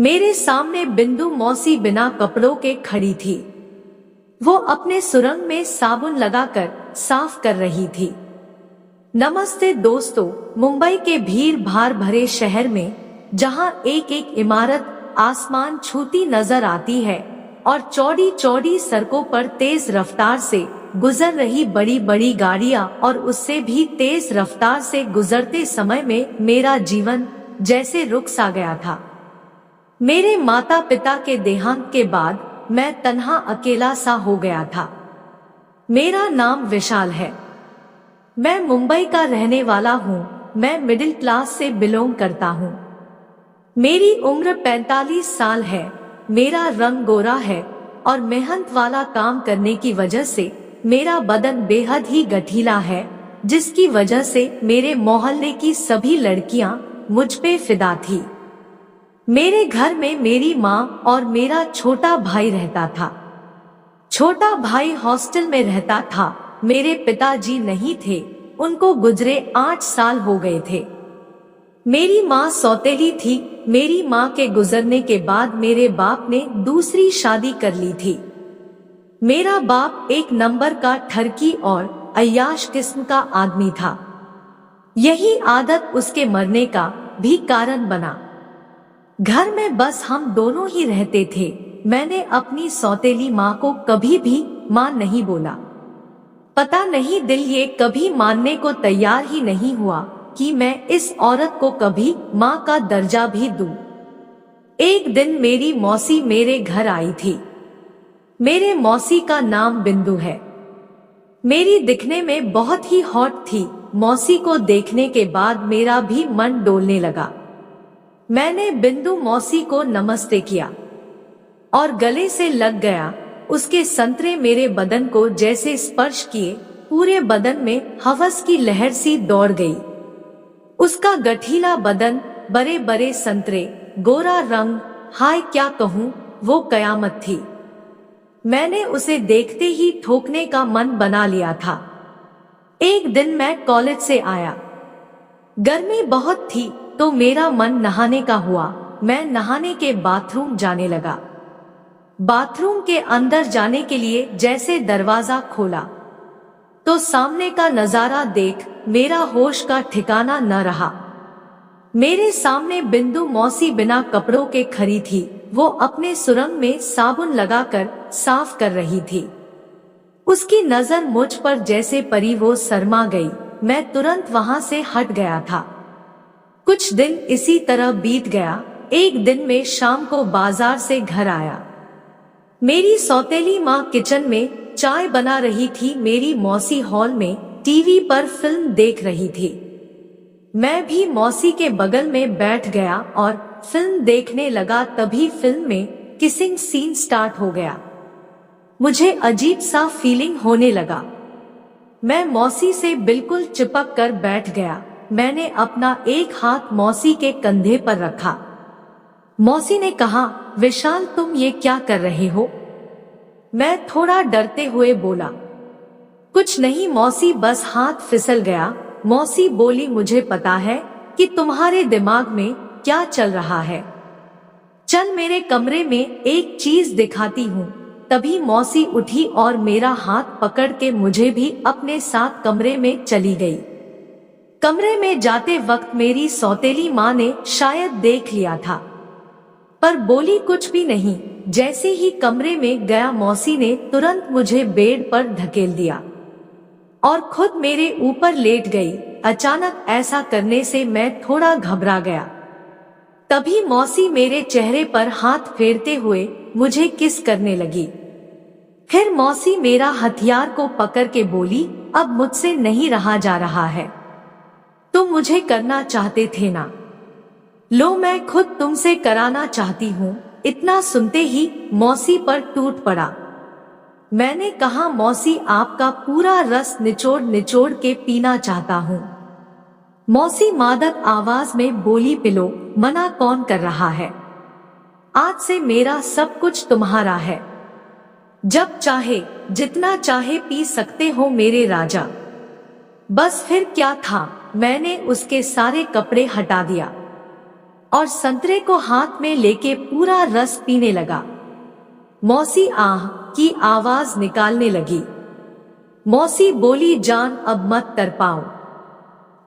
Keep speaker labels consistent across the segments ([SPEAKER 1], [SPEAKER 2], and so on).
[SPEAKER 1] मेरे सामने बिंदु मौसी बिना कपड़ों के खड़ी थी। वो अपने सुरंग में साबुन लगाकर साफ कर रही थी। नमस्ते दोस्तों, मुंबई के भीड़ भाड़ भरे शहर में जहां एक एक इमारत आसमान छूती नजर आती है और चौड़ी चौड़ी सड़कों पर तेज रफ्तार से गुजर रही बड़ी बड़ी गाड़ियां और उससे भी तेज रफ्तार से गुजरते समय में मेरा जीवन जैसे रुक सा गया था। मेरे माता पिता के देहांत के बाद मैं तन्हा अकेला सा हो गया था। मेरा नाम विशाल है। मैं मुंबई का रहने वाला हूँ। मैं मिडिल क्लास से बिलोंग करता हूँ। मेरी उम्र 45 साल है। मेरा रंग गोरा है और मेहनत वाला काम करने की वजह से मेरा बदन बेहद ही गठीला है, जिसकी वजह से मेरे मोहल्ले की सभी लड़कियां मुझ पे फिदा थी। मेरे घर में मेरी माँ और मेरा छोटा भाई रहता था। छोटा भाई हॉस्टल में रहता था। मेरे पिताजी नहीं थे, उनको गुजरे 8 साल हो गए थे। मेरी माँ सौतेली थी। मेरी माँ के गुजरने के बाद मेरे बाप ने दूसरी शादी कर ली थी। मेरा बाप एक नंबर का ठरकी और अय्याश किस्म का आदमी था। यही आदत उसके मरने का भी कारण बना। घर में बस हम दोनों ही रहते थे। मैंने अपनी सौतेली माँ को कभी भी माँ नहीं बोला। पता नहीं दिल ये कभी मानने को तैयार ही नहीं हुआ कि मैं इस औरत को कभी माँ का दर्जा भी दूं। एक दिन मेरी मौसी मेरे घर आई थी। मेरे मौसी का नाम बिंदु है। मेरी दिखने में बहुत ही हॉट थी। मौसी को देखने के बाद मेरा भी मन डोलने लगा। मैंने बिंदु मौसी को नमस्ते किया और गले से लग गया। उसके संतरे मेरे बदन को जैसे स्पर्श किए, पूरे बदन में हवस की लहर सी दौड़ गई। उसका गठीला बदन, बड़े बड़े संतरे, गोरा रंग, हाय क्या कहूँ, वो कयामत थी। मैंने उसे देखते ही ठोकने का मन बना लिया था। एक दिन मैं कॉलेज से आया। गर्मी बहुत थी तो मेरा मन नहाने का हुआ। मैं नहाने के बाथरूम जाने लगा। बाथरूम के अंदर जाने के लिए जैसे दरवाजा खोला तो सामने का नजारा देख मेरा होश का ठिकाना न रहा। मेरे सामने बिंदु मौसी बिना कपड़ों के खड़ी थी। वो अपने सुरंग में साबुन लगाकर साफ कर रही थी। उसकी नजर मुझ पर जैसे पड़ी, वो शर्मा गई। मैं तुरंत वहां से हट गया था। कुछ दिन इसी तरह बीत गया। एक दिन मैं शाम को बाजार से घर आया। मेरी सौतेली माँ किचन में चाय बना रही थी। मेरी मौसी हॉल में टीवी पर फिल्म देख रही थी। मैं भी मौसी के बगल में बैठ गया और फिल्म देखने लगा। तभी फिल्म में किसिंग सीन स्टार्ट हो गया। मुझे अजीब सा फीलिंग होने लगा। मैं मौसी से बिल्कुल चिपक कर बैठ गया। मैंने अपना एक हाथ मौसी के कंधे पर रखा। मौसी ने कहा, विशाल तुम ये क्या कर रहे हो? मैं थोड़ा डरते हुए बोला, कुछ नहीं मौसी, बस हाथ फिसल गया। मौसी बोली, मुझे पता है कि तुम्हारे दिमाग में क्या चल रहा है। चल मेरे कमरे में एक चीज दिखाती हूँ। तभी मौसी उठी और मेरा हाथ पकड़ के मुझे भी अपने साथ कमरे में चली गई। कमरे में जाते वक्त मेरी सौतेली माँ ने शायद देख लिया था, पर बोली कुछ भी नहीं। जैसे ही कमरे में गया, मौसी ने तुरंत मुझे बेड पर धकेल दिया और खुद मेरे ऊपर लेट गई। अचानक ऐसा करने से मैं थोड़ा घबरा गया। तभी मौसी मेरे चेहरे पर हाथ फेरते हुए मुझे किस करने लगी। फिर मौसी मेरा हथियार को पकड़ के बोली, अब मुझसे नहीं रहा जा रहा है। तुम मुझे करना चाहते थे ना, लो मैं खुद तुमसे कराना चाहती हूँ। इतना सुनते ही मौसी पर टूट पड़ा। मैंने कहा, मौसी आपका पूरा रस निचोड़ निचोड़ के पीना चाहता हूँ। मौसी मादक आवाज में बोली, पिलो, मना कौन कर रहा है? आज से मेरा सब कुछ तुम्हारा है। जब चाहे जितना चाहे पी सकते हो मेरे राजा। बस फिर क्या था, मैंने उसके सारे कपड़े हटा दिया। और संतरे को हाथ में लेके पूरा रस पीने लगा। मौसी आह की आवाज निकालने लगी। मौसी बोली, जान अब मत तड़पाओ,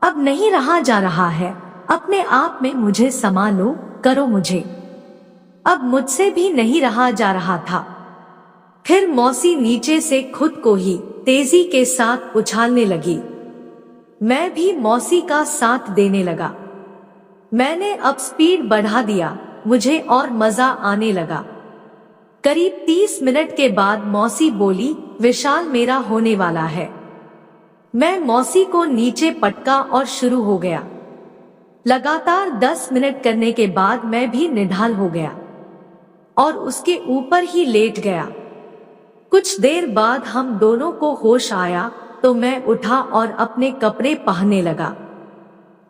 [SPEAKER 1] अब नहीं रहा जा रहा है, अपने आप में मुझे समा लो, करो मुझे, अब मुझसे भी नहीं रहा जा रहा था। फिर मौसी नीचे से खुद को ही तेजी के साथ उछालने लगी। मैं भी मौसी का साथ देने लगा। मैंने अब स्पीड बढ़ा दिया, मुझे और मजा आने लगा। करीब 30 मिनट के बाद मौसी बोली, विशाल मेरा होने वाला है। मैं मौसी को नीचे पटका और शुरू हो गया। लगातार 10 मिनट करने के बाद मैं भी निढाल हो गया और उसके ऊपर ही लेट गया। कुछ देर बाद हम दोनों को होश आया तो मैं उठा और अपने कपड़े पहनने लगा।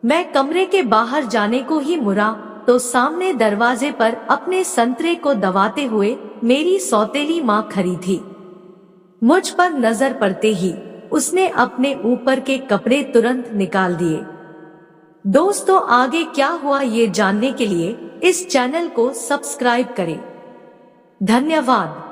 [SPEAKER 1] मैं कमरे के बाहर जाने को ही मुड़ा तो सामने दरवाजे पर अपने संतरे को दबाते हुए मेरी सौतेली माँ खड़ी थी। मुझ पर नजर पड़ते ही उसने अपने ऊपर के कपड़े तुरंत निकाल दिए। दोस्तों, आगे क्या हुआ ये जानने के लिए इस चैनल को सब्सक्राइब करें। धन्यवाद।